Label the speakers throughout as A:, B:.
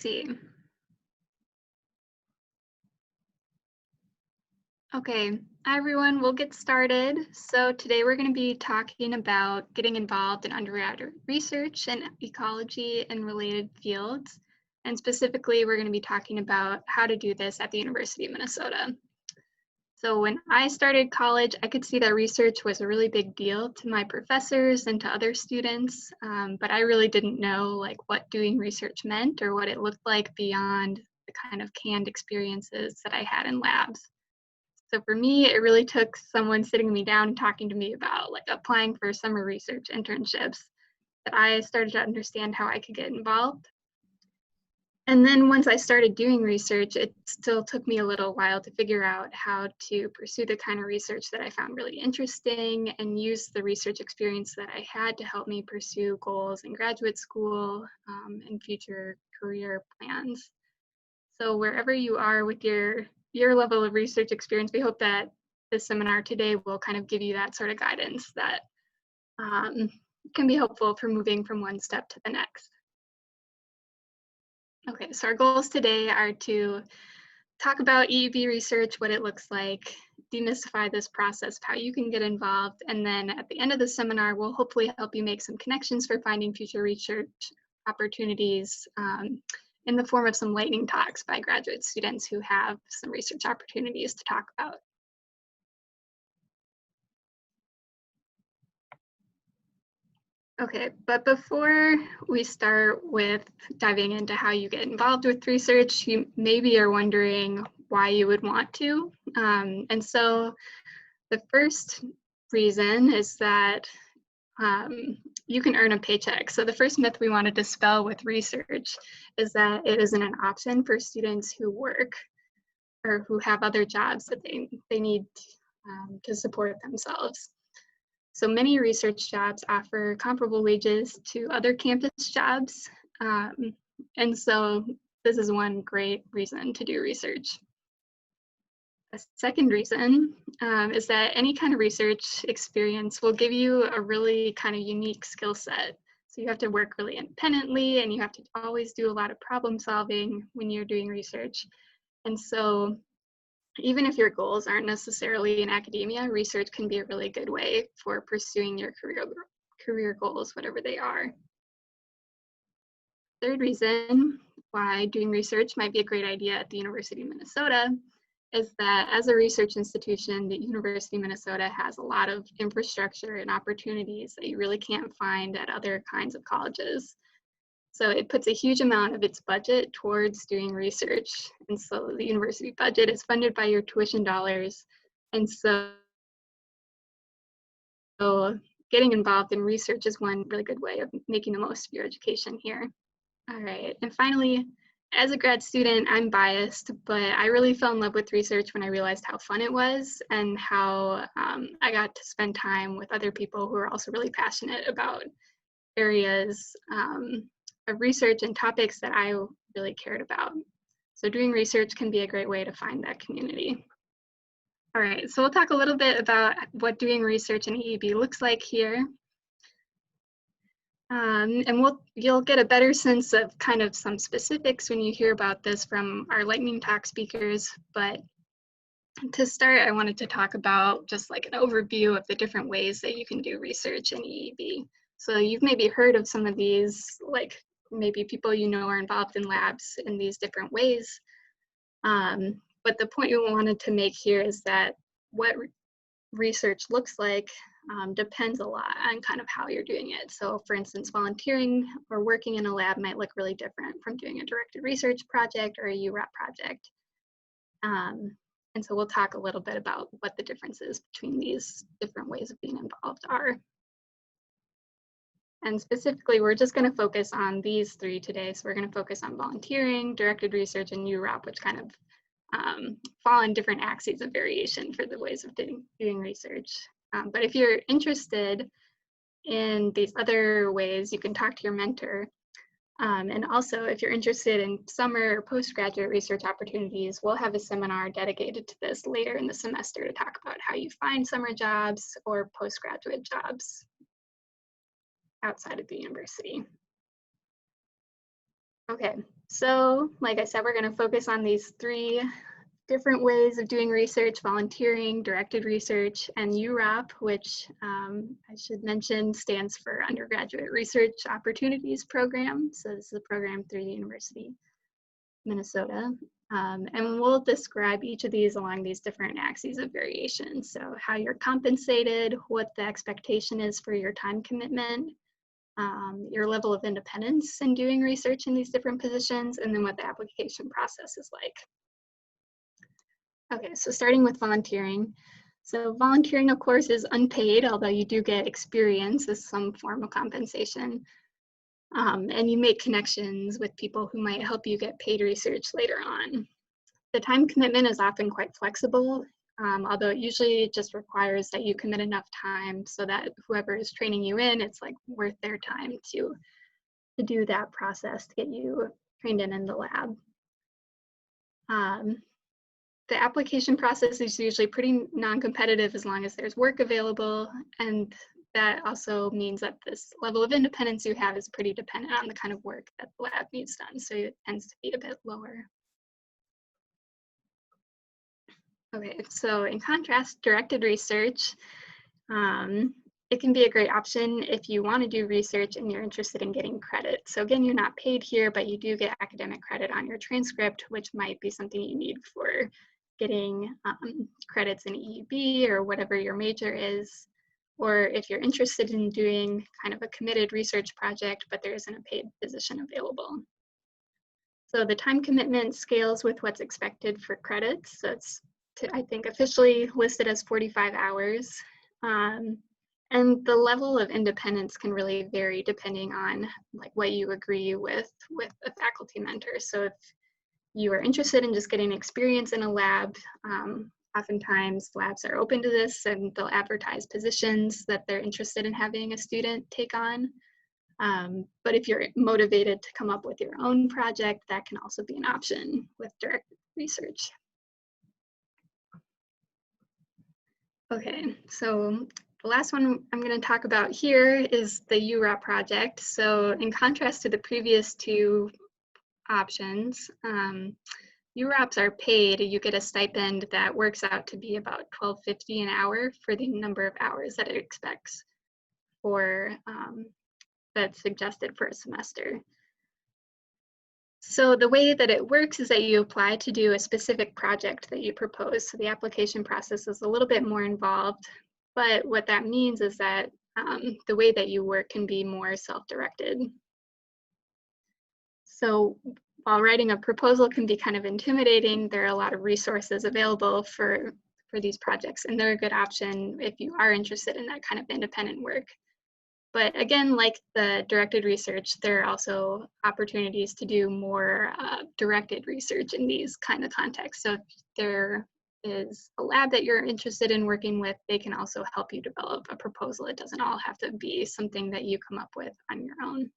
A: See. Okay, hi everyone, we'll get started. So today we're going to be talking about getting involved in undergraduate research in ecology and related fields. And specifically, we're going to be talking about how to do this at the University of Minnesota. So when I started college, I could see that research was a really big deal to my professors and to other students, but I really didn't know what doing research meant or what it looked like beyond the kind of canned experiences that I had in labs. So for me, it really took someone sitting me down and talking to me about applying for summer research internships that I started to understand how I could get involved. And then once I started doing research, it still took me a little while to figure out how to pursue the kind of research that I found really interesting and use the research experience that I had to help me pursue goals in graduate school and future career plans. So wherever you are with your level of research experience, we hope that this seminar today will kind of give you that sort of guidance that can be helpful for moving from one step to the next. Okay, so our goals today are to talk about EEB research, what it looks like, demystify this process, how you can get involved, and then at the end of the seminar, we'll hopefully help you make some connections for finding future research opportunities in the form of some lightning talks by graduate students who have some research opportunities to talk about. Okay, but before we start with diving into how you get involved with research, you maybe are wondering why you would want to. And so the first reason is that you can earn a paycheck. So the first myth we want to dispel with research is that it isn't an option for students who work or who have other jobs that they need to support themselves. So many research jobs offer comparable wages to other campus jobs. And so this is one great reason to do research. A second reason is that any kind of research experience will give you a really kind of unique skill set. So you have to work really independently and you have to always do a lot of problem solving when you're doing research. And so even if your goals aren't necessarily in academia, research can be a really good way for pursuing your career goals, whatever they are. Third reason why doing research might be a great idea at the University of Minnesota is that as a research institution, the University of Minnesota has a lot of infrastructure and opportunities that you really can't find at other kinds of colleges. So it puts a huge amount of its budget towards doing research. And so the university budget is funded by your tuition dollars. And so getting involved in research is one really good way of making the most of your education here. All right, and finally, as a grad student, I'm biased, but I really fell in love with research when I realized how fun it was and how I got to spend time with other people who are also really passionate about areas of research and topics that I really cared about. So doing research can be a great way to find that community. All right, so we'll talk a little bit about what doing research in EEB looks like here. And you'll get a better sense of kind of some specifics when you hear about this from our lightning talk speakers. But to start, I wanted to talk about just like an overview of the different ways that you can do research in EEB. So you've maybe heard of some of these, like maybe people you know are involved in labs in these different ways. But the point we wanted to make here is that what research looks like depends a lot on kind of how you're doing it. So for instance, volunteering or working in a lab might look really different from doing a directed research project or a URAP project. And so we'll talk a little bit about what the differences between these different ways of being involved are. And specifically, we're just going to focus on these three today. So we're going to focus on volunteering, directed research, and URAP, which kind of fall on different axes of variation for the ways of doing research. But if you're interested in these other ways, you can talk to your mentor. And also, if you're interested in summer or postgraduate research opportunities, we'll have a seminar dedicated to this later in the semester to talk about how you find summer jobs or postgraduate jobs outside of the university. Okay, So, like I said, we're going to focus on these three different ways of doing research: volunteering, directed research, and UROP, which I should mention stands for Undergraduate Research Opportunities Program. So this is a program through the University of Minnesota. And we'll describe each of these along these different axes of variation. So how you're compensated, what the expectation is for your time commitment, your level of independence in doing research in these different positions, and then what the application process is like. Okay, so starting with volunteering. So volunteering, of course, is unpaid, although you do get experience as some form of compensation. And you make connections with people who might help you get paid research later on. The time commitment is often quite flexible, although it usually just requires that you commit enough time so that whoever is training you in, it's like worth their time to do that process to get you trained in the lab. The application process is usually pretty non-competitive as long as there's work available, and that also means that this level of independence you have is pretty dependent on the kind of work that the lab needs done, so it tends to be a bit lower. Okay, so in contrast, directed research, it can be a great option if you want to do research and you're interested in getting credit. So again, you're not paid here, but you do get academic credit on your transcript, which might be something you need for getting credits in EUB or whatever your major is. Or if you're interested in doing kind of a committed research project, but there isn't a paid position available. So the time commitment scales with what's expected for credits. So it's, I think, officially listed as 45 hours. And the level of independence can really vary depending on like what you agree with a faculty mentor. So if you are interested in just getting experience in a lab, oftentimes labs are open to this and they'll advertise positions that they're interested in having a student take on. But if you're motivated to come up with your own project, that can also be an option with direct research. Okay, so the last one I'm going to talk about here is the UROP project. So in contrast to the previous two options, UROPs are paid. You get a stipend that works out to be about $12.50 an hour for the number of hours that it expects for that's suggested for a semester. So the way that it works is that you apply to do a specific project that you propose. So the application process is a little bit more involved, but what that means is that the way that you work can be more self-directed. So while writing a proposal can be kind of intimidating, there are a lot of resources available for these projects, and they're a good option if you are interested in that kind of independent work. But again, like the directed research, there are also opportunities to do more directed research in these kind of contexts. So if there is a lab that you're interested in working with, they can also help you develop a proposal. It doesn't all have to be something that you come up with on your own.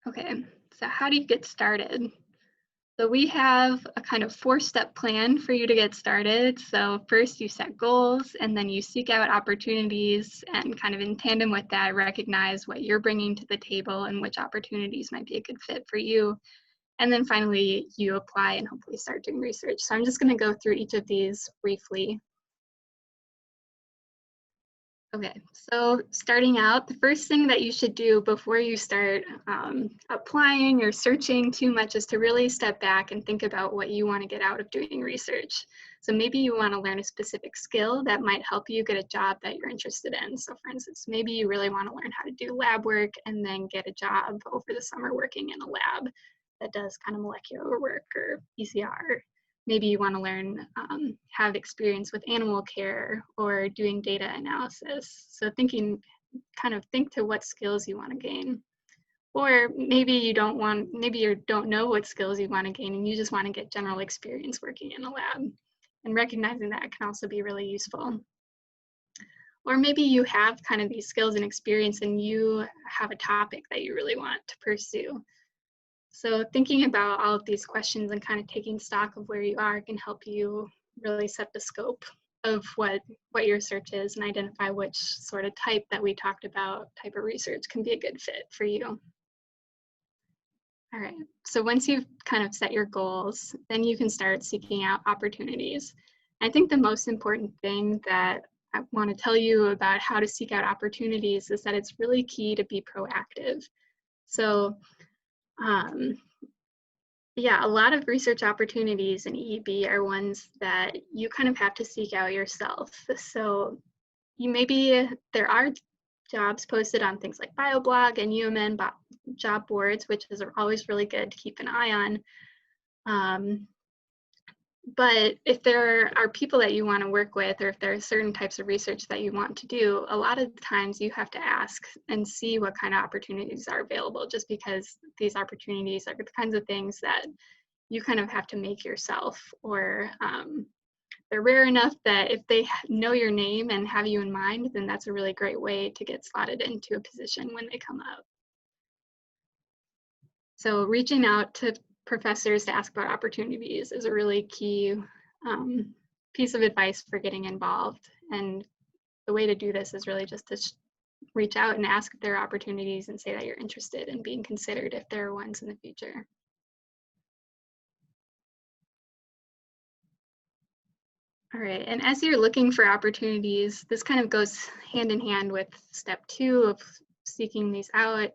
A: Okay, so how do you get started? So we have a kind of 4-step plan for you to get started. So first you set goals, and then you seek out opportunities, and kind of in tandem with that, recognize what you're bringing to the table and which opportunities might be a good fit for you. And then finally you apply and hopefully start doing research. So I'm just going to go through each of these briefly. Okay, so starting out, the first thing that you should do before you start applying or searching too much is to really step back and think about what you want to get out of doing research. So maybe you want to learn a specific skill that might help you get a job that you're interested in. So for instance, maybe you really want to learn how to do lab work and then get a job over the summer working in a lab that does kind of molecular work or PCR. Maybe you want to learn, have experience with animal care or doing data analysis. So think to what skills you want to gain. Or maybe you don't know what skills you want to gain and you just want to get general experience working in a lab. And recognizing that can also be really useful. Or maybe you have kind of these skills and experience and you have a topic that you really want to pursue. So thinking about all of these questions and kind of taking stock of where you are can help you really set the scope of what your search is and identify which sort of type that we talked about, type of research, can be a good fit for you. All right, so once you've kind of set your goals, then you can start seeking out opportunities. I think the most important thing that I want to tell you about how to seek out opportunities is that it's really key to be proactive. So yeah, a lot of research opportunities in EEB are ones that you kind of have to seek out yourself. So there are jobs posted on things like BioBlog and UMN job boards, which is always really good to keep an eye on. But if there are people that you want to work with, or if there are certain types of research that you want to do, a lot of times you have to ask and see what kind of opportunities are available, just because these opportunities are the kinds of things that you kind of have to make yourself, or they're rare enough that if they know your name and have you in mind, then that's a really great way to get slotted into a position when they come up. So reaching out to professors to ask about opportunities is a really key piece of advice for getting involved. And the way to do this is really just to reach out and ask if there are opportunities and say that you're interested in being considered if there are ones in the future. All right, and as you're looking for opportunities, this kind of goes hand in hand with step 2 of seeking these out.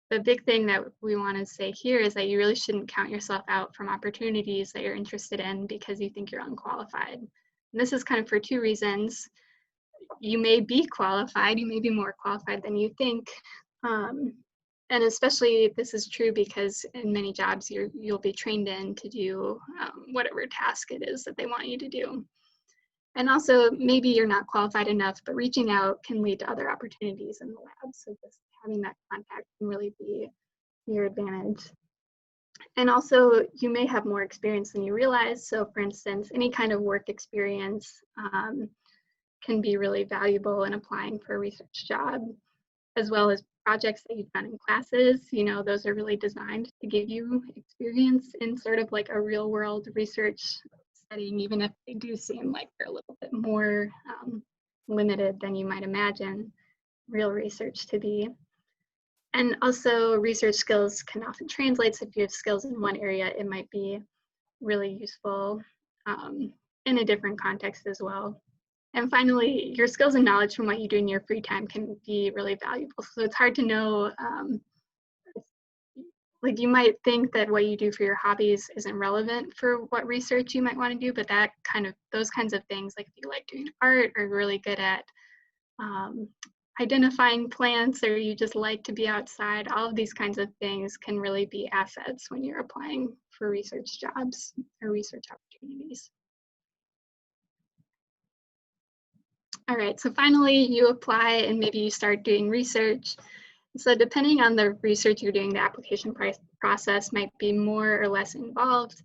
A: The big thing that we want to say here is that you really shouldn't count yourself out from opportunities that you're interested in because you think you're unqualified. And this is kind of for 2 reasons. You may be qualified, you may be more qualified than you think. And especially this is true because in many jobs you'll be trained in to do whatever task it is that they want you to do. And also maybe you're not qualified enough, but reaching out can lead to other opportunities in the lab. So just having that contact can really be to your advantage. And also you may have more experience than you realize. So for instance, any kind of work experience can be really valuable in applying for a research job, as well as projects that you've done in classes. You know, those are really designed to give you experience in sort of like a real world research setting, even if they do seem like they're a little bit more limited than you might imagine real research to be. And also research skills can often translate. So if you have skills in one area, it might be really useful in a different context as well. And finally, your skills and knowledge from what you do in your free time can be really valuable. So it's hard to know, like you might think that what you do for your hobbies isn't relevant for what research you might want to do, but those kinds of things, like if you like doing art or really good at identifying plants, or you just like to be outside, all of these kinds of things can really be assets when you're applying for research jobs or research opportunities. All right, so finally you apply and maybe you start doing research. So depending on the research you're doing, the application process might be more or less involved.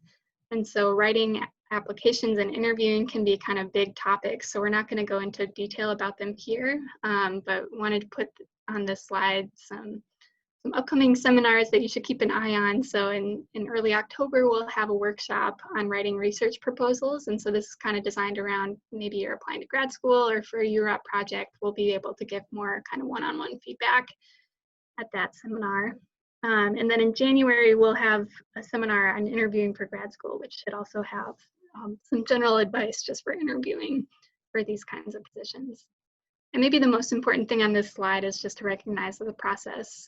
A: And so writing applications and interviewing can be kind of big topics. So we're not going to go into detail about them here, but wanted to put on this slide some upcoming seminars that you should keep an eye on. So in early October, we'll have a workshop on writing research proposals. And so this is kind of designed around maybe you're applying to grad school or for a UROP project, we'll be able to give more kind of one-on-one feedback at that seminar. And then in January, we'll have a seminar on interviewing for grad school, which should also have some general advice just for interviewing for these kinds of positions. And maybe the most important thing on this slide is just to recognize that the process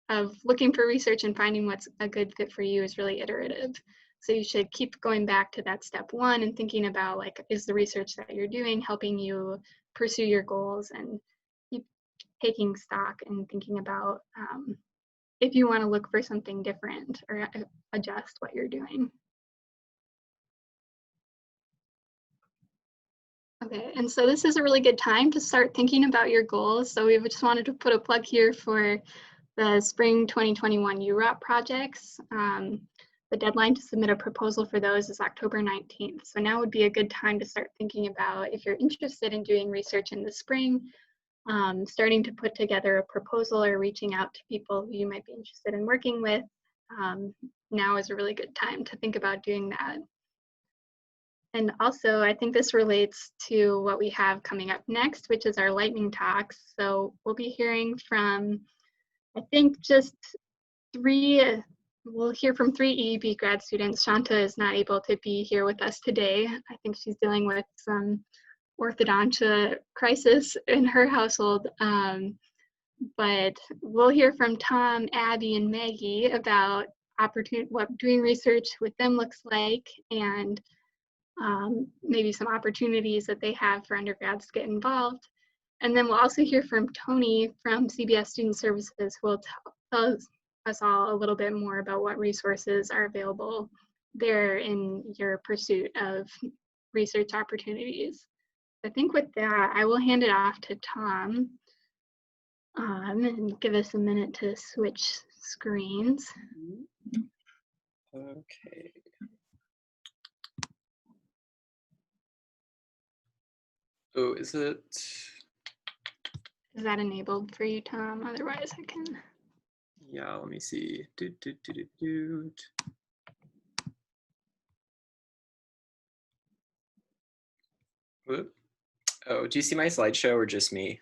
A: of looking for research and finding what's a good fit for you is really iterative. So you should keep going back to that step 1 and thinking about, like, is the research that you're doing helping you pursue your goals, and keep taking stock and thinking about if you want to look for something different or adjust what you're doing. Okay, and so this is a really good time to start thinking about your goals. So we just wanted to put a plug here for the spring 2021 UROP projects. The deadline to submit a proposal for those is October 19th. So now would be a good time to start thinking about, if you're interested in doing research in the spring, starting to put together a proposal or reaching out to people who you might be interested in working with. Now is a really good time to think about doing that. And also, I think this relates to what we have coming up next, which is our lightning talks. So we'll be hearing from, I think, just three, we'll hear from three EEB grad students. Shanta is not able to be here with us today. I think she's dealing with some orthodontia crisis in her household. But we'll hear from Tom, Abby, and Maggie about what doing research with them looks like, and maybe some opportunities that they have for undergrads to get involved. And then we'll also hear from Tony from CBS Student Services, who will tell us all a little bit more about what resources are available there in your pursuit of research opportunities. I think with that, I will hand it off to Tom and give us a minute to switch screens.
B: Okay. Oh, is it?
A: Is that enabled for you, Tom? Otherwise, I can.
B: Yeah, let me see. Whoop. Oh, do you see my slideshow or just me?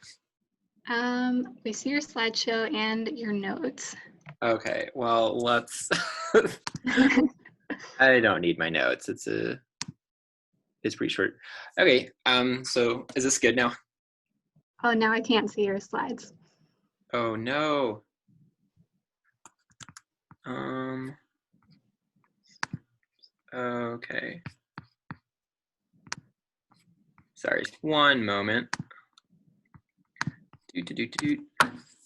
A: We see your slideshow and your notes.
B: Okay, well, let's. I don't need my notes. It's pretty short. Okay, so is this good now?
A: Oh, now I can't see your slides.
B: Oh no. Okay. Sorry, one moment.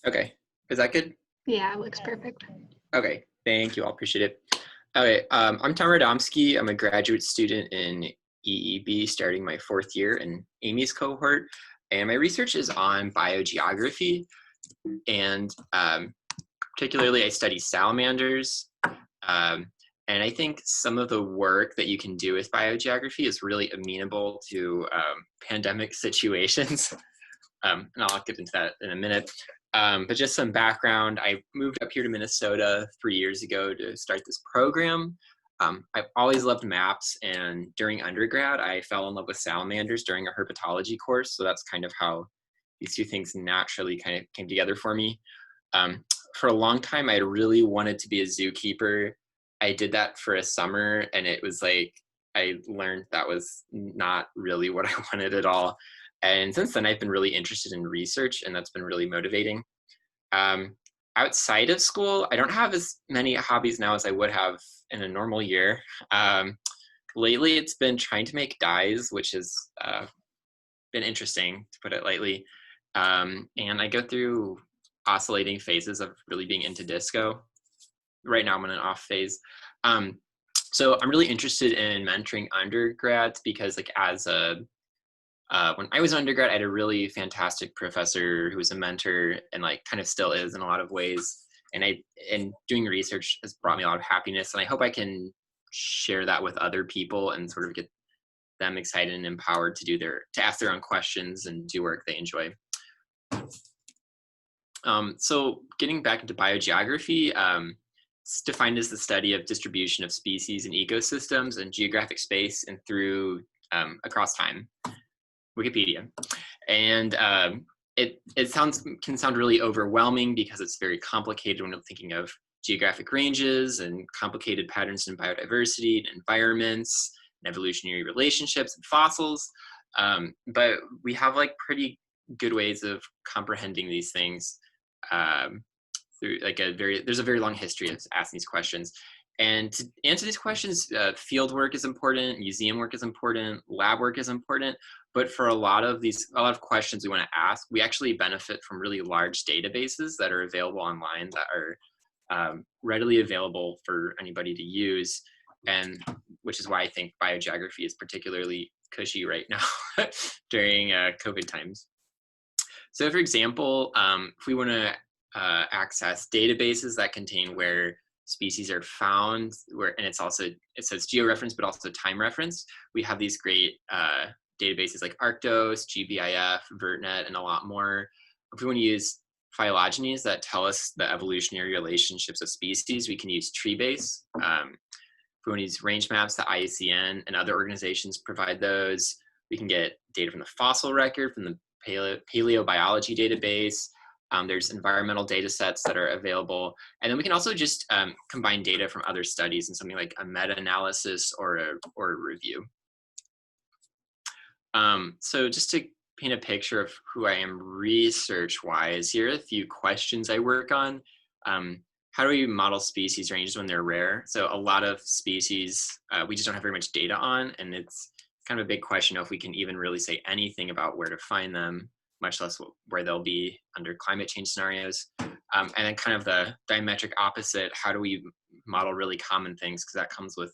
B: Okay, is that good?
A: Yeah, it looks perfect.
B: Okay, thank you. I'll appreciate it. Okay, I'm Tom Radomski. I'm a graduate student in EEB, starting my 4th year in Amy's cohort, and my research is on biogeography, and particularly I study salamanders. And I think some of the work that you can do with biogeography is really amenable to pandemic situations. And I'll get into that in a minute. But just some background, I moved up here to Minnesota 3 years ago to start this program. I've always loved maps, and during undergrad, I fell in love with salamanders during a herpetology course. So that's kind of how these two things naturally kind of came together for me. For a long time, I really wanted to be a zookeeper. I did that for a summer, and it was like, I learned that was not really what I wanted at all. And since then, I've been really interested in research, and that's been really motivating. Outside of school, I don't have as many hobbies now as I would have in a normal year. Lately, it's been trying to make dyes, which has been interesting, to put it lightly. And I go through oscillating phases of really being into disco. Right now, I'm in an off phase. So I'm really interested in mentoring undergrads because, like, when I was an undergrad, I had a really fantastic professor who was a mentor and like kind of still is in a lot of ways. And doing research has brought me a lot of happiness. And I hope I can share that with other people and sort of get them excited and empowered to ask their own questions and do work they enjoy. So getting back into biogeography, it's defined as the study of distribution of species and ecosystems and geographic space and through across time. Wikipedia. And it can sound really overwhelming because it's very complicated when you're thinking of geographic ranges and complicated patterns in biodiversity and environments and evolutionary relationships and fossils. But we have like pretty good ways of comprehending these things through like there's a very long history of asking these questions. And to answer these questions, field work is important, museum work is important, lab work is important. But for a lot of questions we want to ask, we actually benefit from really large databases that are available online that are readily available for anybody to use. And which is why I think biogeography is particularly cushy right now during COVID times. So for example, if we want to access databases that contain where species are found, and it says georeference, but also time reference, we have these great databases like Arctos, GBIF, VertNet, and a lot more. If we want to use phylogenies that tell us the evolutionary relationships of species, we can use Treebase. we need range maps, the IUCN and other organizations provide those. We can get data from the fossil record, from the paleobiology database. There's environmental data sets that are available. And then we can also just combine data from other studies in something like a meta-analysis or a review. So just to paint a picture of who I am research-wise, here are a few questions I work on. How do we model species ranges when they're rare? So a lot of species we just don't have very much data on, and it's kind of a big question if we can even really say anything about where to find them, much less where they'll be under climate change scenarios. And then kind of the diametric opposite, how do we model really common things? Because that comes with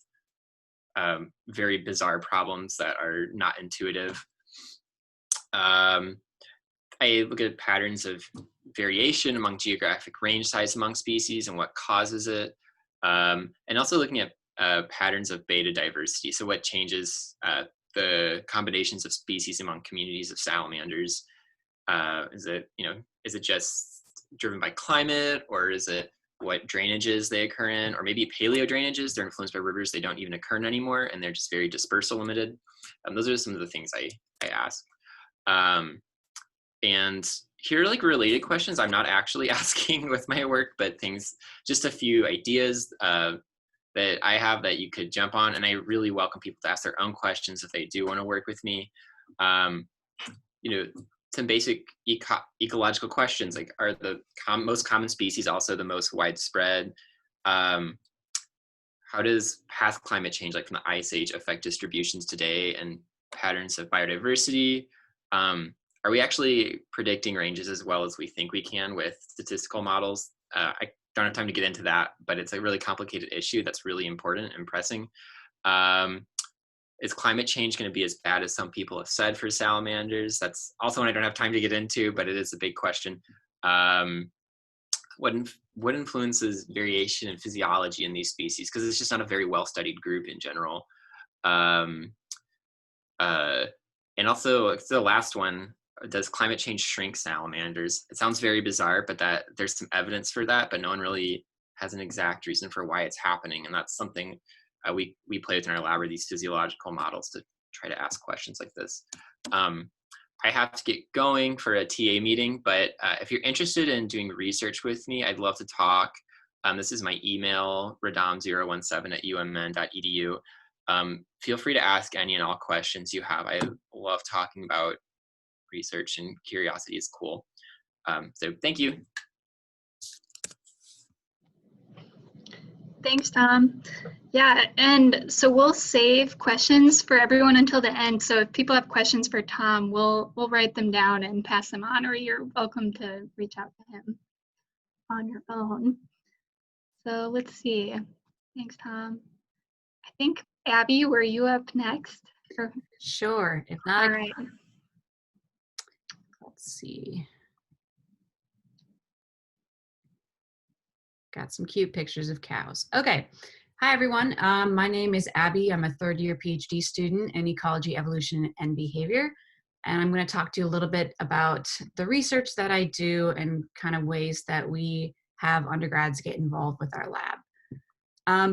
B: very bizarre problems that are not intuitive. I look at patterns of variation among geographic range size among species and what causes it. And also looking at patterns of beta diversity. So what changes the combinations of species among communities of salamanders? Is it just driven by climate, or is it what drainages they occur in, or maybe paleo drainages, they're influenced by rivers, they don't even occur anymore, and they're just very dispersal limited. Those are some of the things I ask. And here are like related questions I'm not actually asking with my work, but things, just a few ideas that I have that you could jump on. And I really welcome people to ask their own questions if they do want to work with me. Some basic ecological questions, like are the most common species also the most widespread? How does past climate change, like from the Ice Age, affect distributions today and patterns of biodiversity? Are we actually predicting ranges as well as we think we can with statistical models? I don't have time to get into that, but it's a really complicated issue that's really important and pressing. Is climate change going to be as bad as some people have said for salamanders? That's also one I don't have time to get into, but it is a big question. What influences variation in physiology in these species? Because it's just not a very well-studied group in general. And also, the last one, does climate change shrink salamanders? It sounds very bizarre, but that there's some evidence for that, but no one really has an exact reason for why it's happening. And that's something we play with in our lab, are these physiological models to try to ask questions like this. I have to get going for a TA meeting, but if you're interested in doing research with me, I'd love to talk. This is my email, radam017@umn.edu. Feel free to ask any and all questions you have. I love talking about research, and curiosity is cool. So thank you.
A: Thanks, Tom. Yeah, and so we'll save questions for everyone until the end. So if people have questions for Tom, we'll write them down and pass them on, or you're welcome to reach out to him on your own. So let's see. Thanks, Tom. I think, Abby, were you up next?
C: Sure. If not,
A: all right.
C: Let's see. Got some cute pictures of cows. Okay. Hi, everyone. My name is Abby. I'm a third-year PhD student in ecology, evolution, and behavior. And I'm going to talk to you a little bit about the research that I do and kind of ways that we have undergrads get involved with our lab.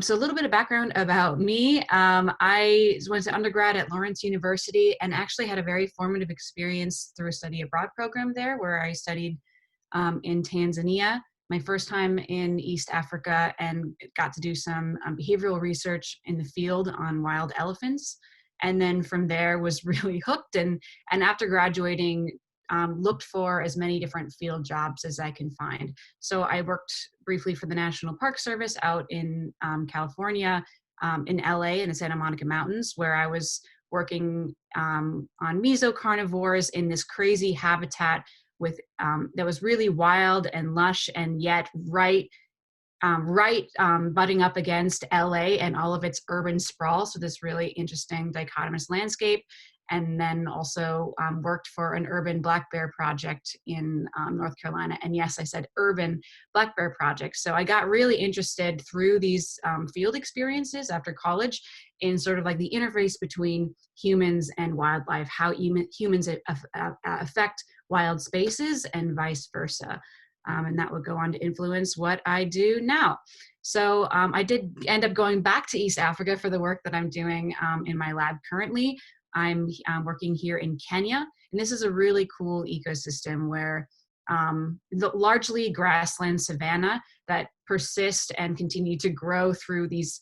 C: So a little bit of background about me. I went to undergrad at Lawrence University and actually had a very formative experience through a study abroad program there, where I studied in Tanzania, my first time in East Africa, and got to do some behavioral research in the field on wild elephants. And then from there was really hooked, and after graduating, looked for as many different field jobs as I can find. So I worked briefly for the National Park Service out in California, in LA in the Santa Monica Mountains, where I was working on mesocarnivores in this crazy habitat with that was really wild and lush, and yet butting up against LA and all of its urban sprawl. So this really interesting dichotomous landscape. And then also worked for an urban black bear project in North Carolina. And yes, I said urban black bear project. So I got really interested through these field experiences after college in sort of like the interface between humans and wildlife, how humans affect wild spaces and vice versa. and that would go on to influence what I do now. So I did end up going back to East Africa for the work that I'm doing in my lab currently. I'm working here in Kenya, and this is a really cool ecosystem where largely grassland savanna that persist and continue to grow through these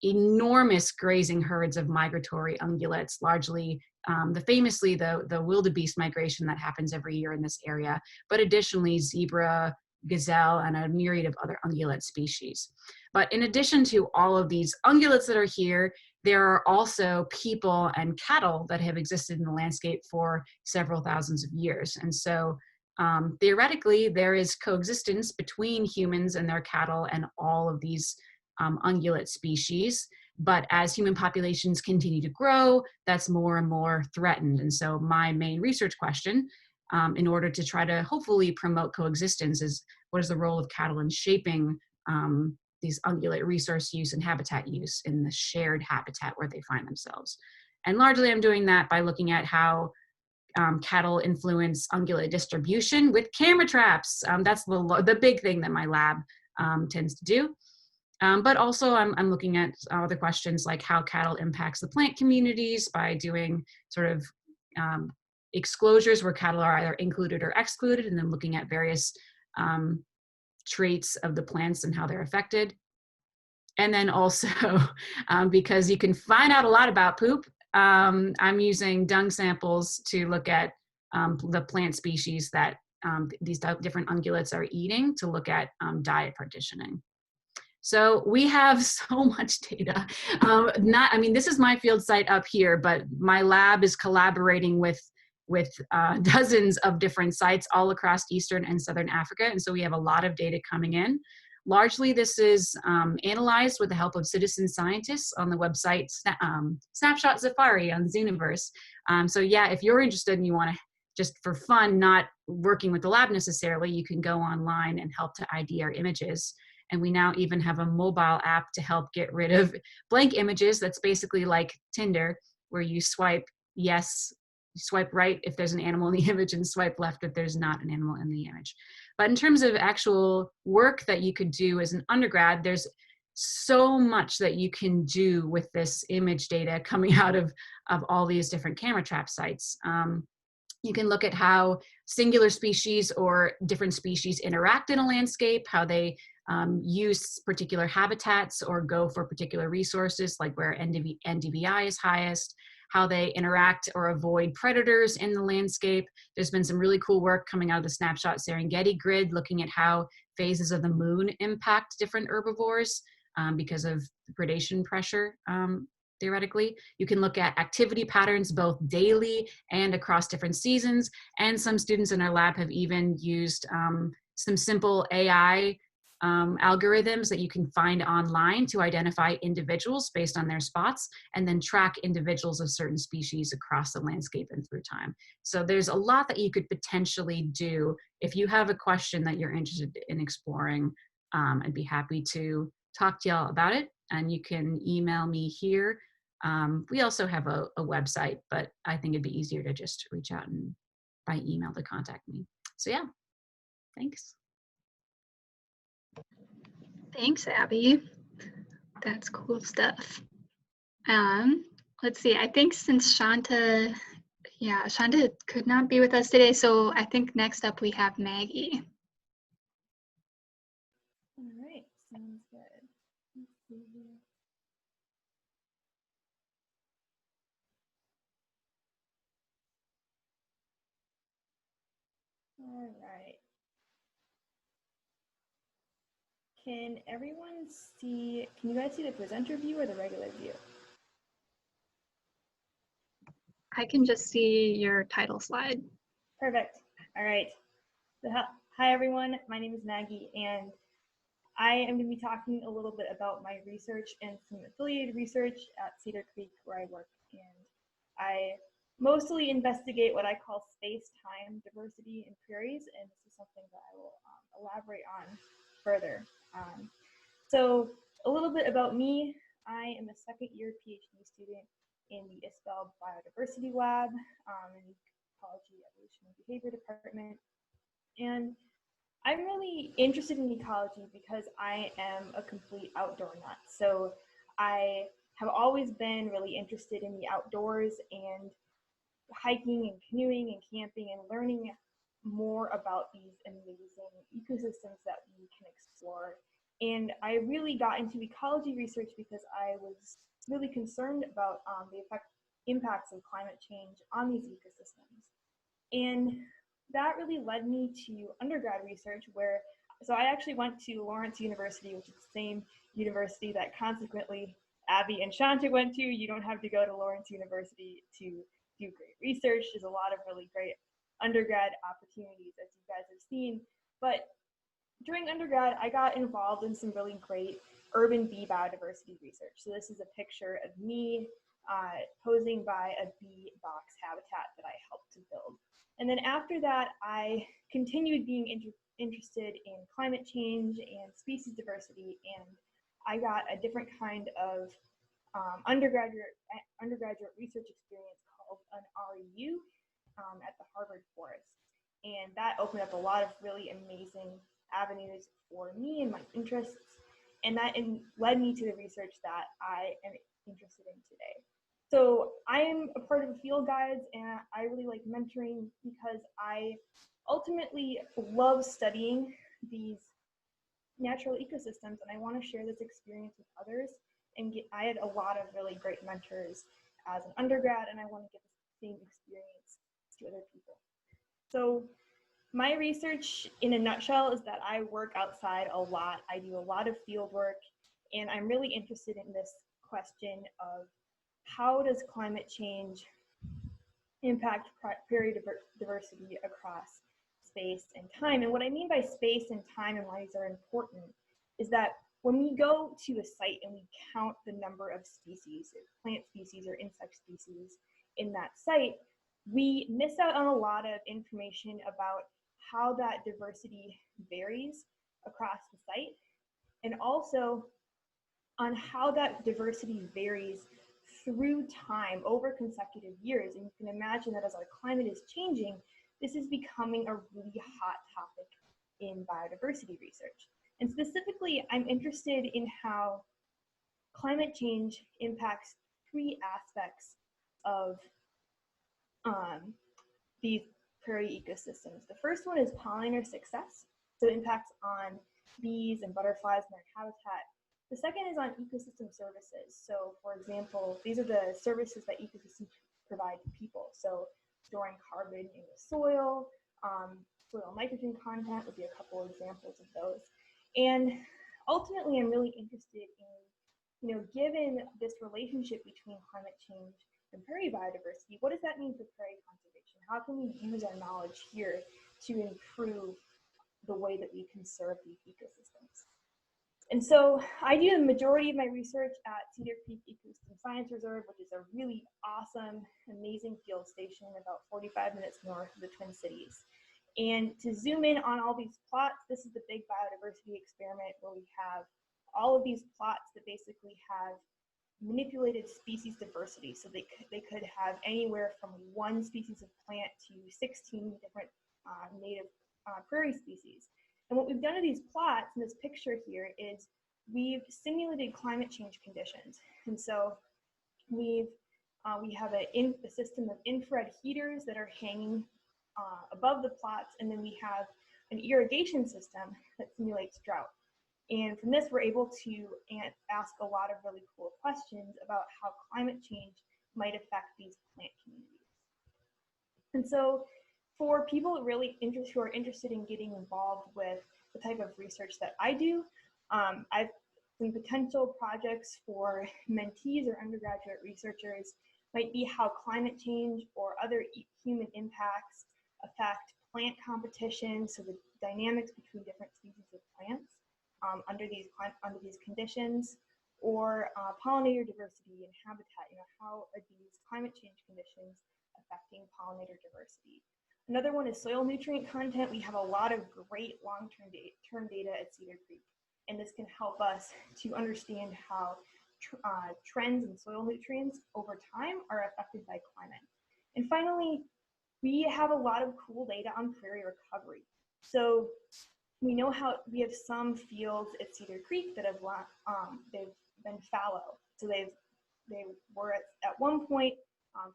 C: enormous grazing herds of migratory ungulates, largely famously the wildebeest migration that happens every year in this area, but additionally zebra, gazelle, and a myriad of other ungulate species. But in addition to all of these ungulates that are here, there are also people and cattle that have existed in the landscape for several thousands of years. And so theoretically, there is coexistence between humans and their cattle and all of these ungulate species. But as human populations continue to grow, that's more and more threatened. And so my main research question, in order to try to hopefully promote coexistence, is what is the role of cattle in shaping these ungulate resource use and habitat use in the shared habitat where they find themselves. And largely I'm doing that by looking at how cattle influence ungulate distribution with camera traps. That's the big thing that my lab tends to do. But also I'm looking at other questions like how cattle impacts the plant communities by doing sort of exclosures where cattle are either included or excluded, and then looking at various traits of the plants and how they're affected. And then also, because you can find out a lot about poop, I'm using dung samples to look at the plant species that these different ungulates are eating to look at diet partitioning. So we have so much data. This is my field site up here, but my lab is collaborating with dozens of different sites all across Eastern and Southern Africa. And so we have a lot of data coming in. Largely, this is analyzed with the help of citizen scientists on the website Snapshot Safari on Zooniverse. So yeah, if you're interested and you want to just for fun, not working with the lab necessarily, you can go online and help to ID our images. And we now even have a mobile app to help get rid of blank images. That's basically like Tinder, where you swipe yes, you swipe right if there's an animal in the image and swipe left if there's not an animal in the image. But in terms of actual work that you could do as an undergrad, there's so much that you can do with this image data coming out of all these different camera trap sites. You can look at how singular species or different species interact in a landscape, how they use particular habitats or go for particular resources, like where NDVI is highest, how they interact or avoid predators in the landscape. There's been some really cool work coming out of the Snapshot Serengeti grid, looking at how phases of the moon impact different herbivores because of predation pressure. Theoretically, you can look at activity patterns both daily and across different seasons. And some students in our lab have even used some simple AI algorithms that you can find online to identify individuals based on their spots and then track individuals of certain species across the landscape and through time. So there's a lot that you could potentially do. If you have a question that you're interested in exploring, I'd be happy to talk to y'all about it, and you can email me here. We also have a website, but I think it'd be easier to just reach out and by email to contact me. So yeah, thanks.
A: Thanks, Abby. That's cool stuff. Let's see, I think since Shanta could not be with us today, so I think next up we have Maggie.
D: All right, sounds good. Let's see here. All right. Can you guys see the presenter view or the regular view?
A: I can just see your title slide.
D: Perfect. All right. So, hi everyone, my name is Maggie, and I am going to be talking a little bit about my research and some affiliated research at Cedar Creek where I work. And I mostly investigate what I call space-time diversity in prairies, and this is something that I will elaborate on further. So a little bit about me. I am a second-year PhD student in the ISPEL Biodiversity Lab in the Ecology, Evolution, and Behavior Department. And I'm really interested in ecology because I am a complete outdoor nut. So I have always been really interested in the outdoors and hiking and canoeing and camping and learning more about these amazing ecosystems that we can explore. And I really got into ecology research because I was really concerned about the impacts of climate change on these ecosystems. And that really led me to undergrad research so I actually went to Lawrence University, which is the same university that consequently Abby and Shanta went to. You don't have to go to Lawrence University to do great research. There's a lot of really great undergrad opportunities, as you guys have seen. But during undergrad, I got involved in some really great urban bee biodiversity research. So this is a picture of me posing by a bee box habitat that I helped to build. And then after that, I continued being interested in climate change and species diversity, and I got a different kind of undergraduate research experience called an REU at the Harvard Forest. And that opened up a lot of really amazing avenues for me and my interests, and that led me to the research that I am interested in today. So I am a part of FieldGuides, and I really like mentoring because I ultimately love studying these natural ecosystems, and I want to share this experience with others. And I had a lot of really great mentors as an undergrad, and I want to get the same experience to other people. So my research in a nutshell is that I work outside a lot. I do a lot of field work, and I'm really interested in this question of how does climate change impact prairie diversity across space and time. And what I mean by space and time and why these are important is that when we go to a site and we count the number of species, plant species or insect species in that site, we miss out on a lot of information about how that diversity varies across the site, and also on how that diversity varies through time over consecutive years. And you can imagine that as our climate is changing, this is becoming a really hot topic in biodiversity research. And specifically, I'm interested in how climate change impacts three aspects of these prairie ecosystems. The first one is pollinator success, so impacts on bees and butterflies and their habitat. The second is on ecosystem services. So for example, these are the services that ecosystems provide to people. So storing carbon in the soil, soil nitrogen content would be a couple examples of those. And ultimately, I'm really interested in, given this relationship between climate change and prairie biodiversity, what does that mean for prairie conservation? How can we use our knowledge here to improve the way that we conserve these ecosystems? And so I do the majority of my research at Cedar Creek Ecosystem Science Reserve, which is a really awesome, amazing field station about 45 minutes north of the Twin Cities. And to zoom in on all these plots, this is the big biodiversity experiment where we have all of these plots that basically have manipulated species diversity. So they could have anywhere from one species of plant to 16 different native prairie species. And what we've done to these plots in this picture here is we've simulated climate change conditions. And so we have a system of infrared heaters that are hanging above the plots, and then we have an irrigation system that simulates drought. And from this, we're able to ask a lot of really cool questions about how climate change might affect these plant communities. And so for people who are interested in getting involved with the type of research that I do, I've some potential projects for mentees or undergraduate researchers might be how climate change or other human impacts affect plant competition, so the dynamics between different species of plants under these conditions, or pollinator diversity and habitat. How are these climate change conditions affecting pollinator diversity? Another one is soil nutrient content. We have a lot of great long-term data at Cedar Creek, and this can help us to understand how trends in soil nutrients over time are affected by climate. And finally, we have a lot of cool data on prairie recovery. So we know how we have some fields at Cedar Creek that have they've been fallow. So they were at one point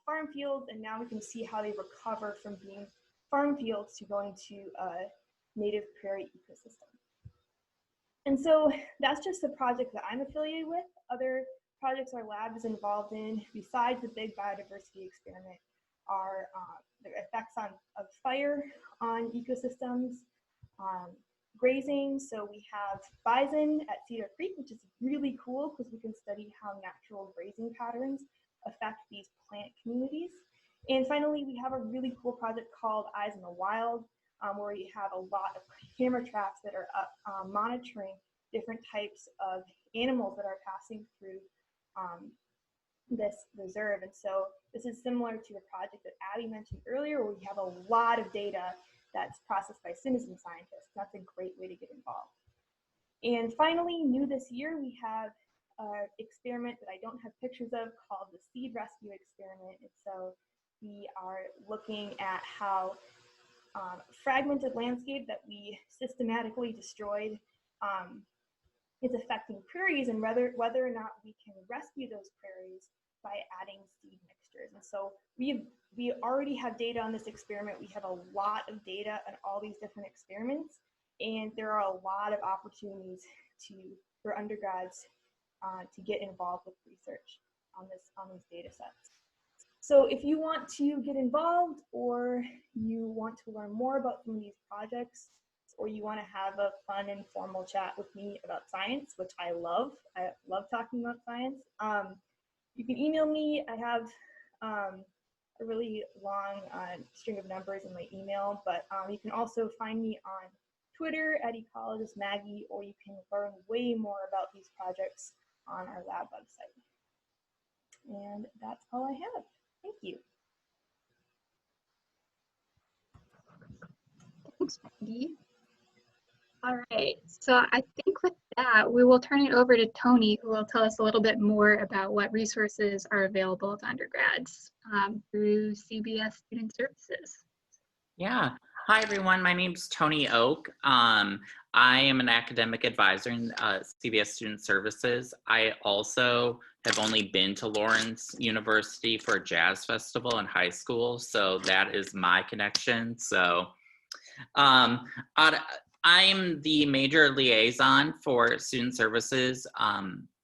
D: farm fields, and now we can see how they recover from being farm fields to going to a native prairie ecosystem. And so that's just a project that I'm affiliated with. Other projects our lab is involved in, besides the big biodiversity experiment, are the effects of fire on ecosystems, grazing. So we have bison at Cedar Creek, which is really cool because we can study how natural grazing patterns affect these plant communities. And finally, we have a really cool project called Eyes in the Wild, where we have a lot of camera traps that are up monitoring different types of animals that are passing through this reserve. And so this is similar to the project that Abby mentioned earlier, where we have a lot of data that's processed by citizen scientists. That's a great way to get involved. And finally, new this year, we have an experiment that I don't have pictures of called the Seed Rescue Experiment. And so we are looking at how fragmented landscape that we systematically destroyed is affecting prairies, and whether or not we can rescue those prairies by adding seed mixtures. And so we already have data on this experiment. We have a lot of data on all these different experiments, and there are a lot of opportunities for undergrads to get involved with research on these data sets. So if you want to get involved, or you want to learn more about some of these projects, or you want to have a fun, informal chat with me about science, which I love talking about science, you can email me. I have a really long string of numbers in my email, but you can also find me on Twitter at Ecologist Maggie, or you can learn way more about these projects on our lab website. And that's all I have. Thank you.
A: Thanks, Maggie. All right, so I think with that, we will turn it over to Tony, who will tell us a little bit more about what resources are available to undergrads through CBS Student Services.
E: Yeah. Hi, everyone. My name's Tony Oak. I am an academic advisor in CBS Student Services. I also have only been to Lawrence University for a jazz festival in high school, so that is my connection. So I'm the major liaison for Student Services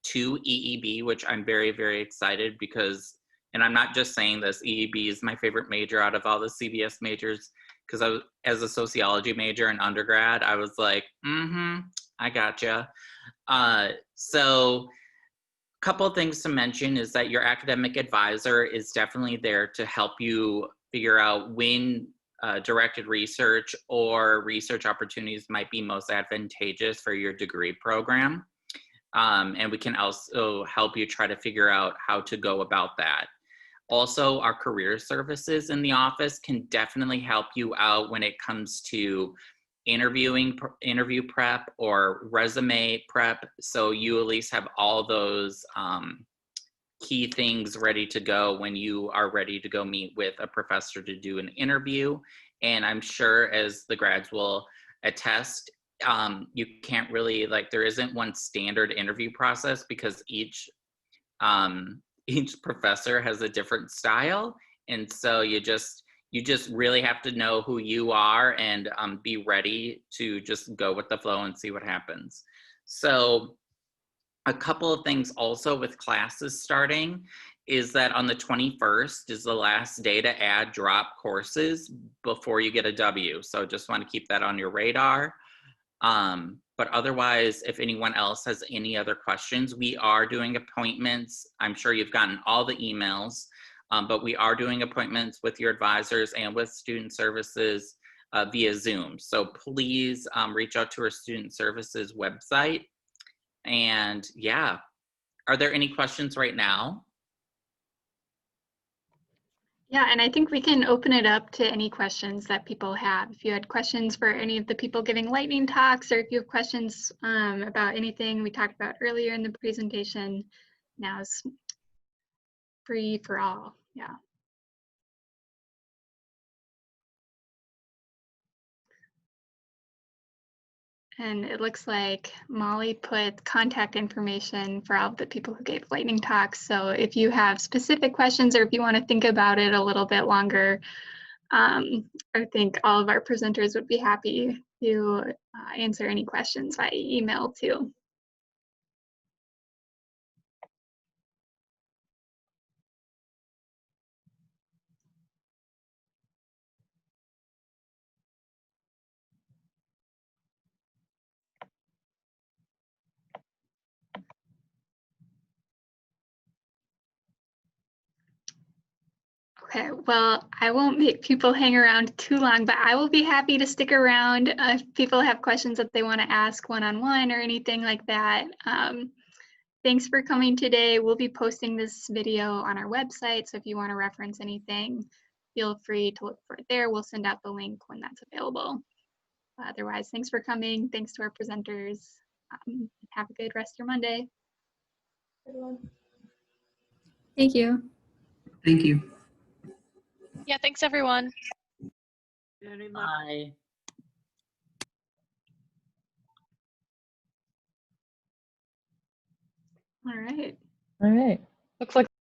E: to EEB, which I'm very, very excited because, and I'm not just saying this, EEB is my favorite major out of all the CBS majors, because I was, as a sociology major in undergrad, I was like, I gotcha. So a couple of things to mention is that your academic advisor is definitely there to help you figure out when directed research or research opportunities might be most advantageous for your degree program. And we can also help you try to figure out how to go about that. Also, our career services in the office can definitely help you out when it comes to interview prep or resume prep. So you at least have all those key things ready to go when you are ready to go meet with a professor to do an interview. And I'm sure, as the grads will attest, you can't really, like, there isn't one standard interview process because each professor has a different style. And so you just really have to know who you are and be ready to just go with the flow and see what happens. So a couple of things also with classes starting is that on the 21st is the last day to add drop courses before you get a W. So just want to keep that on your radar. But otherwise, if anyone else has any other questions, we are doing appointments. I'm sure you've gotten all the emails, but we are doing appointments with your advisors and with student services via Zoom. So please reach out to our student services website. And yeah, are there any questions right now?
A: Yeah, and I think we can open it up to any questions that people have. If you had questions for any of the people giving lightning talks, or if you have questions about anything we talked about earlier in the presentation, now is free for all. Yeah. And it looks like Molly put contact information for all the people who gave lightning talks. So if you have specific questions or if you want to think about it a little bit longer, I think all of our presenters would be happy to answer any questions by email too. Okay, well, I won't make people hang around too long, but I will be happy to stick around if people have questions that they want to ask one-on-one or anything like that. Thanks for coming today. We'll be posting this video on our website, so if you want to reference anything, feel free to look for it there. We'll send out the link when that's available. Otherwise, thanks for coming. Thanks to our presenters. Have a good rest of your Monday.
D: Everyone.
F: Thank you.
G: Thank you.
H: Yeah, thanks everyone.
E: Bye.
A: All right.
F: All right.
H: Looks like